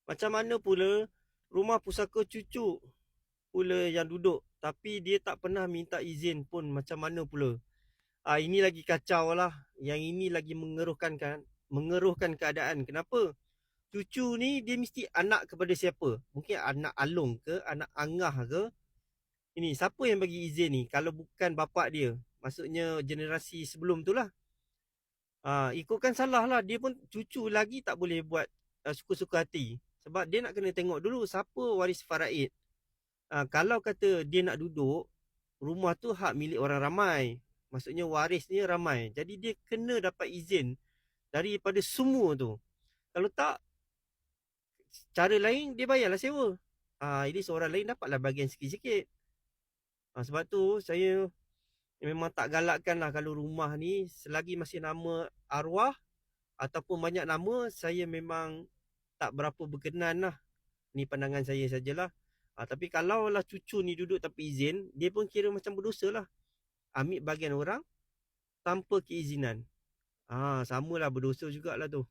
Macam mana pula rumah pusaka cucu pula yang duduk, tapi dia tak pernah minta izin pun, macam mana pula? Ini lagi kacau lah. Yang ini lagi mengeruhkan keadaan. Kenapa? Cucu ni dia mesti anak kepada siapa? Mungkin anak alung ke, anak angah ke? Ini siapa yang bagi izin ni kalau bukan bapak dia? Maksudnya generasi sebelum tu lah. Ikutkan salah lah. Dia pun cucu lagi tak boleh buat suka-suka hati. Sebab dia nak kena tengok dulu siapa waris faraid. Kalau kata dia nak duduk, rumah tu hak milik orang ramai. Maksudnya warisnya ramai. Jadi dia kena dapat izin daripada semua tu. Kalau tak, cara lain dia bayarlah sewa. Jadi seorang lain dapatlah bahagian sikit-sikit. Sebab tu saya memang tak galakkan lah kalau rumah ni selagi masih nama arwah ataupun banyak nama, saya memang tak berapa berkenan lah. Ni pandangan saya sajalah. Tapi kalau lah cucu ni duduk tanpa izin, dia pun kira macam berdosa lah. Ambil bahagian orang tanpa keizinan. Samalah berdosa jugalah tu.